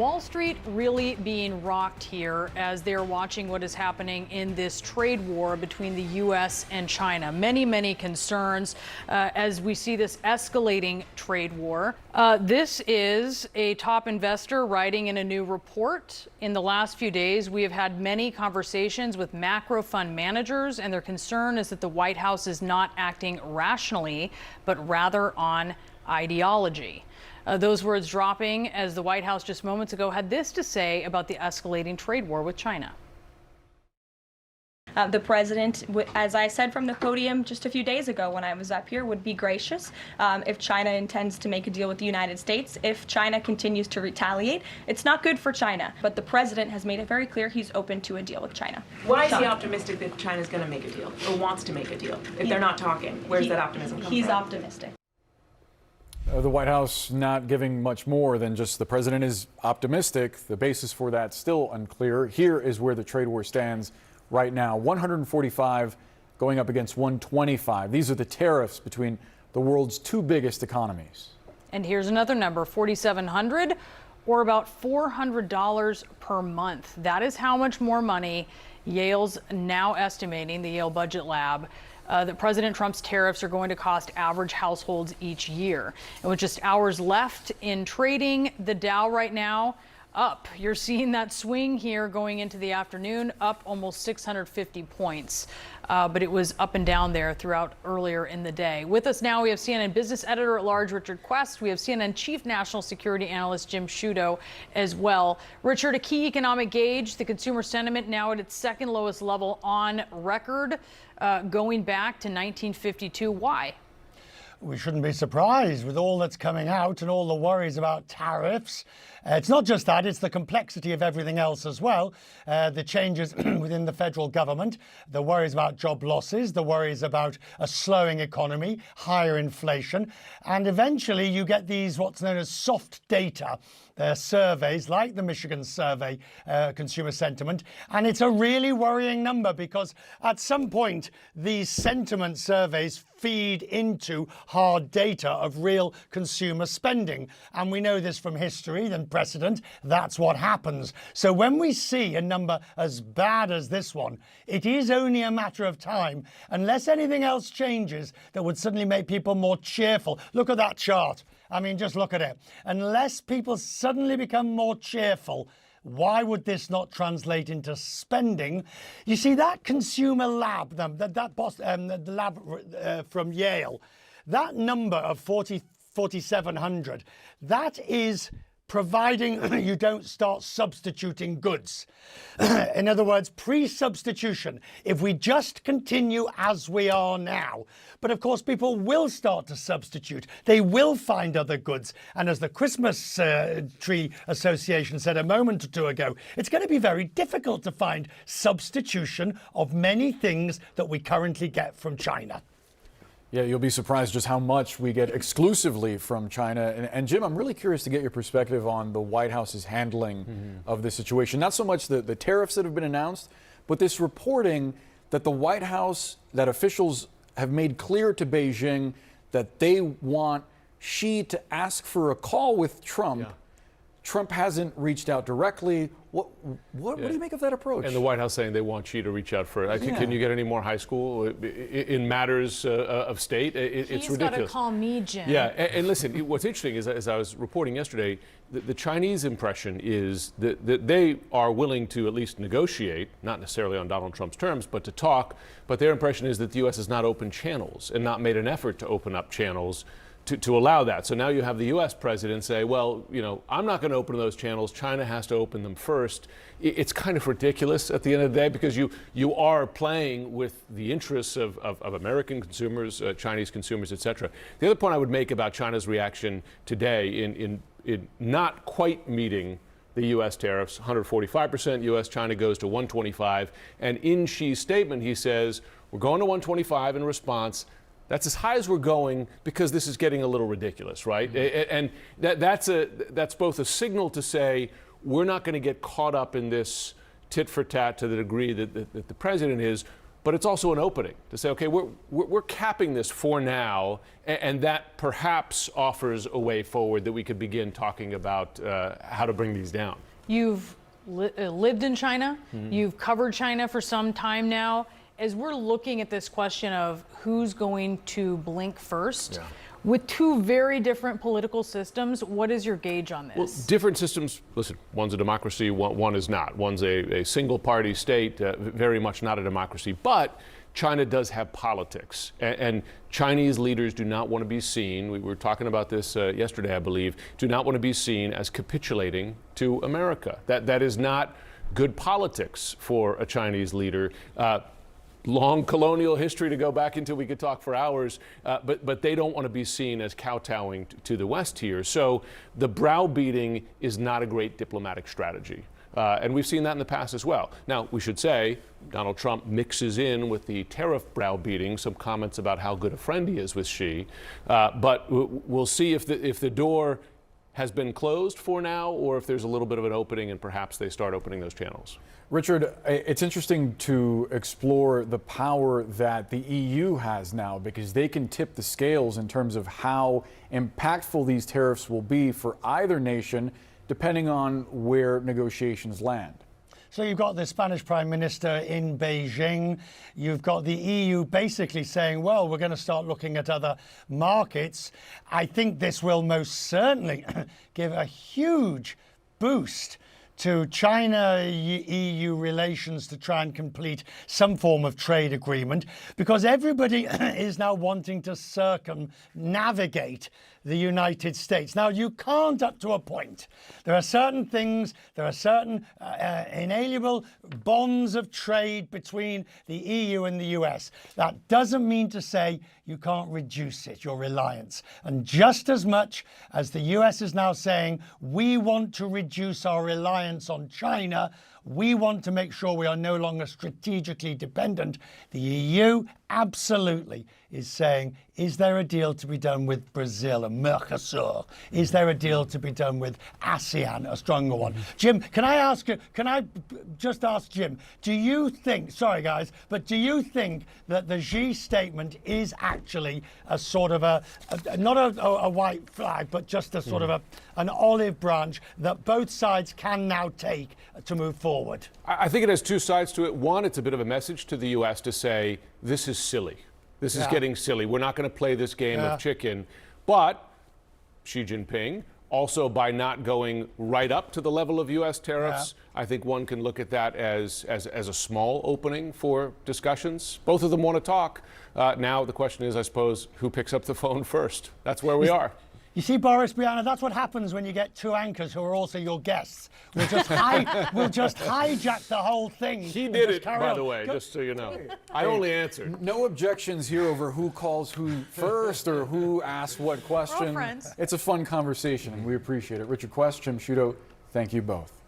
Wall Street really being rocked here as they're watching what is happening in this trade war between the U.S. and China. Many concerns as we see this escalating trade war. This is a top investor writing in a new report. In the last few days, we have had many conversations with macro fund managers, and their concern is that the White House is not acting rationally, but rather on ideology. Those words dropping as the White House just moments ago had this to say about the escalating trade war with China. The president, as I said from the podium just a few days ago when I was up here, would be gracious if China intends to make a deal with the United States. If China continues to retaliate, it's not good for China. But the president has made it very clear he's open to a deal with China. Why is he optimistic that China's going to make a deal or wants to make a deal if they're not talking? Where's that optimism come from? He's optimistic. The White House not giving much more than just the president is optimistic. The basis for that still unclear. Here is where the trade war stands right now. 145 going up against 125. These are the tariffs between the world's two biggest economies. And here's another number, 4,700 or about $400 per month. That is how much more money Yale's now estimating, the Yale Budget Lab, that President Trump's tariffs are going to cost average households each year. And with just hours left in trading, the Dow right now up. You're seeing that swing here going into the afternoon, up almost 650 points. But it was up and down there throughout earlier in the day. With us now, we have CNN business editor at large, Richard Quest. We have CNN chief national security analyst, Jim Sciutto, as well. Richard, a key economic gauge, the consumer sentiment now at its second lowest level on record, going back to 1952. Why? We shouldn't be surprised with all that's coming out and all the worries about tariffs. It's not just that, it's the complexity of everything else as well. The changes within the federal government, the worries about job losses, the worries about a slowing economy, higher inflation, and eventually you get these what's known as soft data. Surveys like the Michigan survey, consumer sentiment, and it's a really worrying number because at some point these sentiment surveys feed into hard data of real consumer spending, and we know this from history and precedent. That's what happens. So when we see a number as bad as this one, it is only a matter of time, unless anything else changes that would suddenly make people more cheerful. Look at that chart. I mean, just look at it. Unless people suddenly become more cheerful, why would this not translate into spending? You see, that consumer lab, the lab from Yale, that number of 4,700, that is providing you don't start substituting goods. In other words, pre-substitution, if we just continue as we are now. But of course, people will start to substitute. They will find other goods. And as the Christmas Tree Association said a moment or two ago, it's going to be very difficult to find substitution of many things that we currently get from China. Yeah, you'll be surprised just how much we get exclusively from China. And Jim, I'm really curious to get your perspective on the White House's handling of this situation. Not so much the tariffs that have been announced, but this reporting that the White House, that officials have made clear to Beijing that they want Xi to ask for a call with Trump. Yeah. Trump hasn't reached out directly. What do you make of that approach? And the White House saying they want Xi to reach out for it. Can you get any more high school in matters of state? It's ridiculous. He's got to call me, Jim. Yeah, and listen, what's interesting is, as I was reporting yesterday, the Chinese impression is that they are willing to at least negotiate, not necessarily on Donald Trump's terms, but to talk. But their impression is that the U.S. has not opened channels and not made an effort to open up channels to allow that. So now you have the U.S. president say, well, you know, I'm not going to open those channels. China has to open them first. It's kind of ridiculous at the end of the day because you are playing with the interests of American consumers, Chinese consumers, et cetera. The other point I would make about China's reaction today in not quite meeting the U.S. tariffs, 145%, U.S. China goes to 125. And in Xi's statement, he says, we're going to 125 in response. That's as high as we're going because this is getting a little ridiculous, right? And that's both a signal to say we're not going to get caught up in this tit for tat to the degree that the president is, but it's also an opening to say, okay, we're capping this for now, and that perhaps offers a way forward that we could begin talking about how to bring these down. You've lived in China. You've covered China for some time now. As we're looking at this question of who's going to blink first, with two very different political systems, what is your gauge on this? Well, different systems, listen, one's a democracy, one is not. One's a single-party state, very much not a democracy. But China does have politics, and Chinese leaders do not want to be seen, we were talking about this yesterday, I believe, do not want to be seen as capitulating to America. That is not good politics for a Chinese leader. Long colonial history to go back into, we could talk for hours, but they don't want to be seen as kowtowing to the West here. So the browbeating is not a great diplomatic strategy. And we've seen that in the past as well. Now, we should say, Donald Trump mixes in with the tariff browbeating some comments about how good a friend he is with Xi. But we'll see if the door has been closed for now, or if there's a little bit of an opening and perhaps they start opening those channels. Richard, it's interesting to explore the power that the EU has now, because they can tip the scales in terms of how impactful these tariffs will be for either nation, depending on where negotiations land. So you've got the Spanish Prime Minister in Beijing. You've got the EU basically saying, well, we're going to start looking at other markets. I think this will most certainly give a huge boost to China-EU relations to try and complete some form of trade agreement, because everybody is now wanting to circumnavigate the United States. Now, you can't up to a point. There are certain things, there are certain inalienable bonds of trade between the EU and the US. That doesn't mean to say you can't reduce it, your reliance. And just as much as the US is now saying, we want to reduce our reliance on China, we want to make sure we are no longer strategically dependent, the EU absolutely is saying, is there a deal to be done with Brazil and Mercosur? Is there a deal to be done with ASEAN, a stronger one? Jim, can I just ask Jim, do you think, sorry guys, but do you think that the Xi statement is actually a sort of not a white flag, but just a sort of an olive branch that both sides can now take to move forward? I think it has two sides to it. One, it's a bit of a message to the U.S. to say, this is silly. This is getting silly. We're not going to play this game of chicken. But Xi Jinping, also by not going right up to the level of U.S. tariffs, I think one can look at that as a small opening for discussions. Both of them want to talk. Now the question is, I suppose, who picks up the phone first? That's where we are. You see, Boris, Brianna, that's what happens when you get two anchors who are also your guests. We'll just hijack the whole thing. He did it, by the way, just so you know. I only answered. No objections here over who calls who first or who asks what question. We're all friends. It's a fun conversation, and we appreciate it. Richard Quest, Jim Sciutto, thank you both.